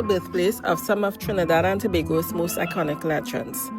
the birthplace of some of Trinidad and Tobago's most iconic legends,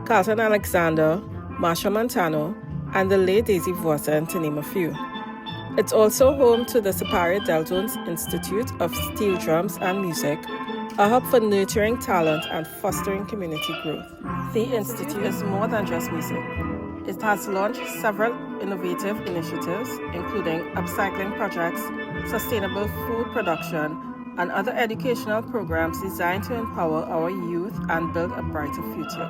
Carlton Alexander, Machel Montano, and the late Daisy Voisin, to name a few. It's also home to the Siparia Deltones Institute of Steel Drums and Music, a hub for nurturing talent and fostering community growth. The Institute is more than just music. It has launched several innovative initiatives, including upcycling projects, sustainable food production, and other educational programs designed to empower our youth and build a brighter future.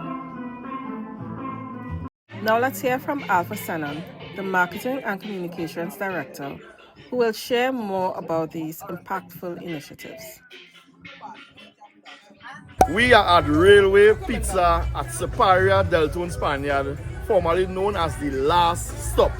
Now let's hear from Alpha Sennon, the Marketing and Communications Director, who will share more about these impactful initiatives. We are at Railway Pizza at Siparia Deltones Panyard, formerly known as the last stop.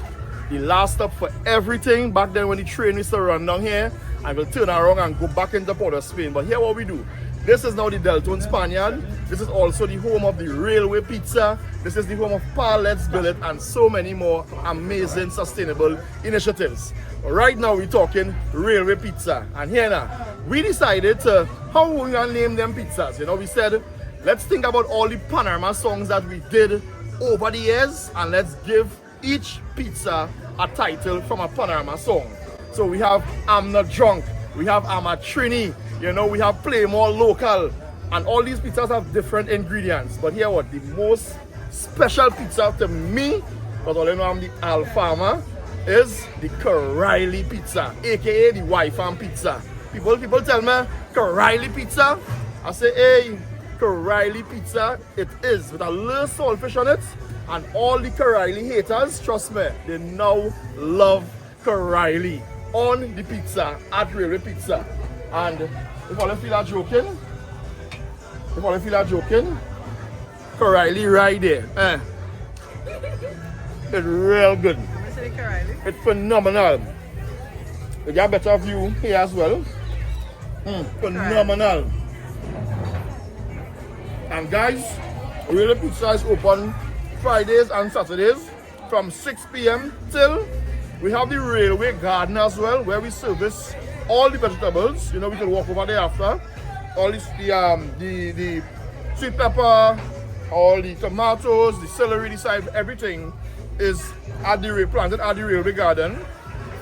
The last stop for everything. Back then when the train used to run down here, I will turn around and go back into Port of Spain. But here what we do. This is now the Deltones Panyard. This is also the home of the Railway Pizza. This is the home of Let's Billet and so many more amazing sustainable initiatives. Right now we're talking Railway Pizza. And here now, we decided to, how we gonna name them pizzas? You know, we said, let's think about all the Panorama songs that we did over the years and let's give each pizza a title from a Panorama song. So we have I'm Not Drunk, we have I'm a Trini, you know, we have Play More Local, and all these pizzas have different ingredients. But here what, the most special pizza to me, because all you know I'm the Alfama, is the Karaili pizza, aka the Y-Farm pizza. People tell me, Karaili pizza? I say, hey, Karaili pizza, it is, with a little saltfish on it, and all the Karaili haters, trust me, they now love Karaili on the pizza at Railway Pizza. And if all you feel like joking, Karaili right there. It's real good. It's phenomenal. You got a better view here as well. Phenomenal. And guys, Railway Pizza is open Fridays and Saturdays from 6 p.m. till we have the Railway Garden as well, where we service all the vegetables. You know, we can walk over there after. All this, the sweet pepper, all the tomatoes, the celery, the side, everything is planted at the Railway Garden.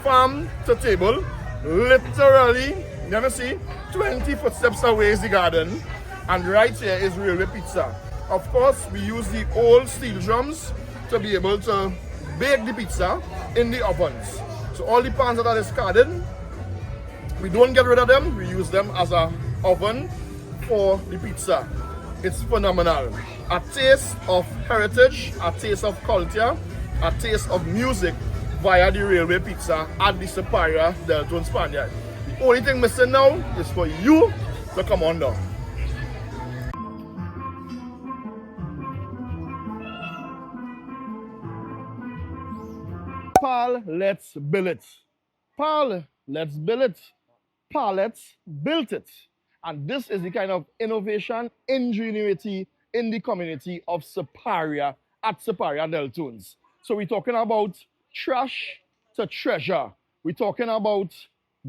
Farm to table, literally, you never see, 20 footsteps away is the garden. And right here is Railway Pizza. Of course, we use the old steel drums to be able to bake the pizza in the ovens. So all the pans that are discarded, we don't get rid of them, we use them as an oven for the pizza. It's phenomenal. A taste of heritage, a taste of culture, a taste of music via the Railway Pizza at the Siparia Deltones Panyard. The only thing missing now is for you to come on down. Let's build it. Let's build it. Let's build it. And this is the kind of innovation, ingenuity in the community of Siparia at Siparia Deltones. So we're talking about trash to treasure. We're talking about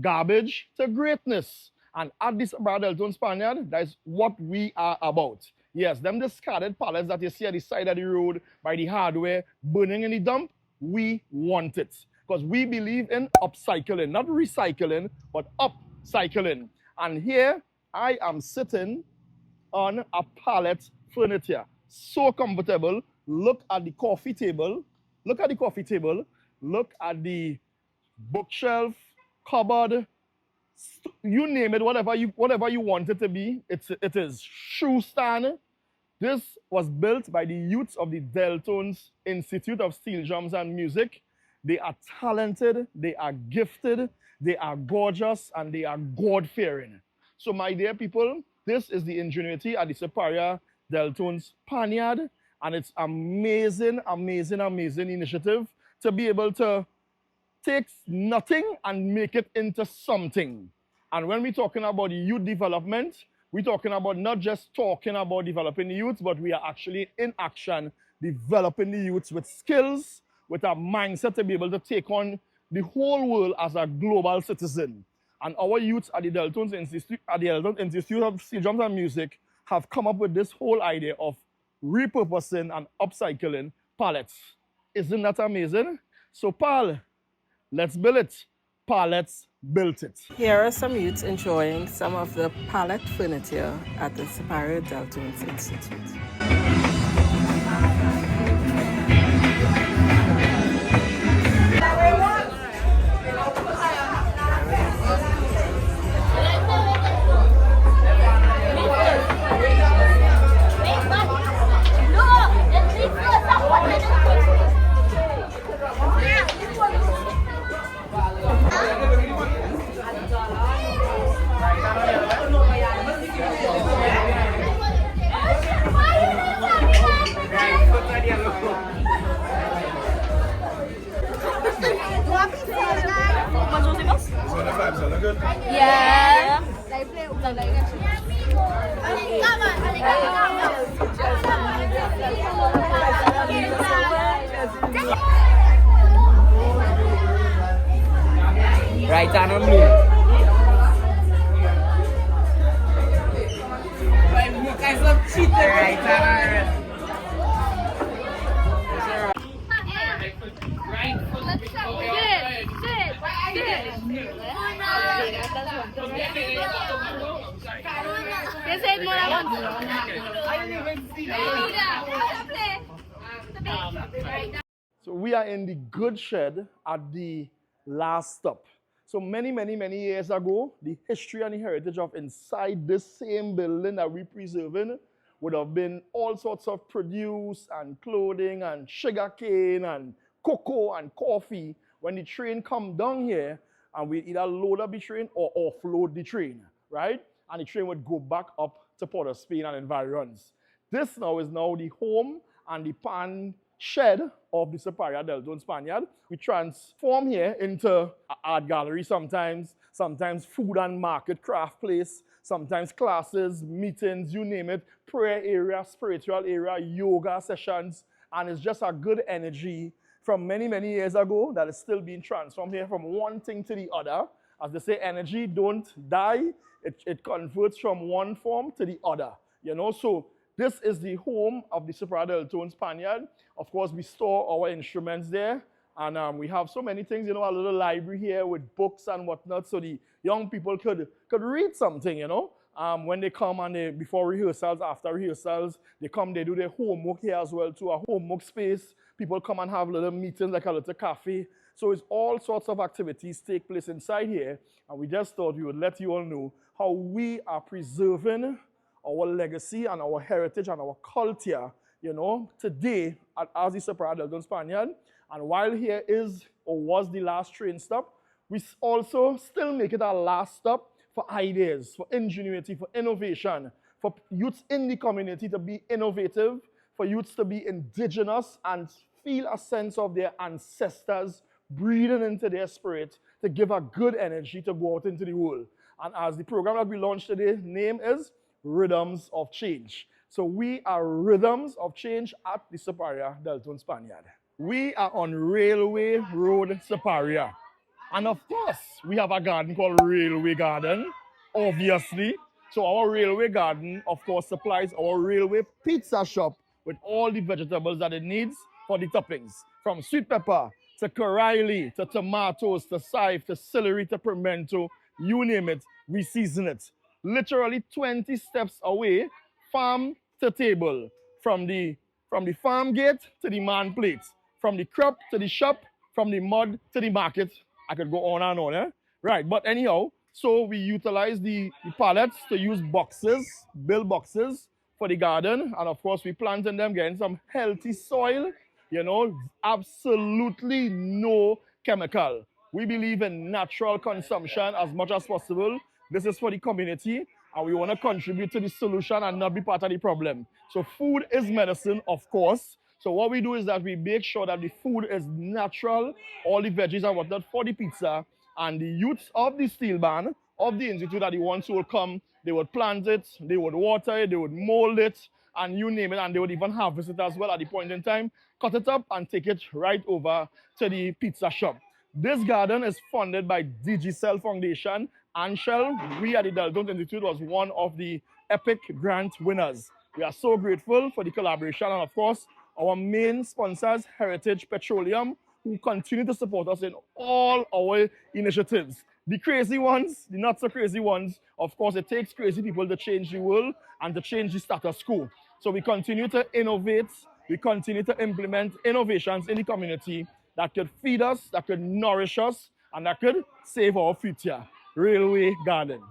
garbage to greatness. And at this Siparia Deltones Panyard, that is what we are about. Yes, them discarded pallets that you see at the side of the road by the hardware burning in the dump, we want it. Because we believe in upcycling, not recycling, but upcycling. And here I am sitting on a pallet furniture. So comfortable. Look at the coffee table. Look at the coffee table. Look at the bookshelf, cupboard, you name it, whatever you want it to be, it is. Shoe stand. This was built by the youths of the Deltones Institute of Steel Drums and Music. They are talented, they are gifted, they are gorgeous, and they are God-fearing. So my dear people, this is the ingenuity at the Siparia Deltones Panyard, and it's amazing, amazing, amazing initiative to be able to take nothing and make it into something. And when we're talking about youth development, we're talking about not just talking about developing the youth, but we are actually in action, developing the youths with skills, with a mindset to be able to take on the whole world as a global citizen. And our youth at the Deltones Institute of Steel Drums and Music have come up with this whole idea of repurposing and upcycling pallets. Isn't that amazing? So, Pal, let's build it. Pallets built it. Here are some youths enjoying some of the pallet furniture at the Siparia Deltones Institute. Yeah. Right hand on blue. Right hand on red. So we are in the goods shed at the last stop. So many years ago, the history and the heritage of inside this same building that we're preserving would have been all sorts of produce and clothing and sugarcane and cocoa and coffee. When the train come down here, and we either load up the train or offload the train, right? And the train would go back up to Port of Spain and environs. This now is the home and the pan shed of the Siparia Deltones Panyard. We transform here into an art gallery sometimes food and market craft place, sometimes classes, meetings, you name it, prayer area, spiritual area, yoga sessions, and it's just a good energy from many years ago that is still being transformed here from one thing to the other. As they say, energy don't die. It converts from one form to the other, you know. So this is the home of the Siparia Deltones Panyard. Of course, we store our instruments there, and we have so many things, you know, a little library here with books and whatnot, so the young people could read something, you know. When they come and before rehearsals, after rehearsals, they come, they do their homework here as well, to a homework space. People come and have little meetings, like a little cafe. So it's all sorts of activities take place inside here, and we just thought we would let you all know how we are preserving our legacy and our heritage and our culture, you know, today as the Siparia Deltones Panyard. And while here is or was the last train stop, we also still make it our last stop for ideas, for ingenuity, for innovation, for youths in the community to be innovative, for youths to be indigenous and feel a sense of their ancestors breathing into their spirit, to give a good energy to go out into the world. And as the program that we launched today, name is Rhythms of Change. So we are Rhythms of Change at the Siparia Deltones Panyard. We are on Railway Road, Siparia. And of course, we have a garden called Railway Garden, obviously. So our Railway Garden, of course, supplies our railway pizza shop with all the vegetables that it needs for the toppings. From sweet pepper, to Coraili, to tomatoes, to chive, to celery, to pimento, you name it, we season it. Literally 20 steps away, farm to table. From the farm gate to the man plate. From the crop to the shop, from the mud to the market. I could go on and on, eh? Right, but anyhow, so we utilize the pallets to use boxes, build boxes for the garden. And of course, we plant in them, getting some healthy soil, you know, absolutely no chemical. We believe in natural consumption as much as possible. This is for the community, and we want to contribute to the solution and not be part of the problem. So food is medicine, of course. So what we do is that we make sure that the food is natural, all the veggies and whatnot for the pizza, and the youths of the steel band, of the institute, that the ones who will come, they would plant it, they would water it, they would mold it, and you name it, and they would even harvest it as well at the point in time, cut it up and take it right over to the pizza shop. This garden is funded by Digicel Foundation Anshel, we at the Deltones Institute was one of the epic grant winners. We are so grateful for the collaboration and of course our main sponsors, Heritage Petroleum, who continue to support us in all our initiatives. The crazy ones, the not so crazy ones, of course it takes crazy people to change the world and to change the status quo. So we continue to innovate, we continue to implement innovations in the community that could feed us, that could nourish us, and that could save our future. Railway Garden.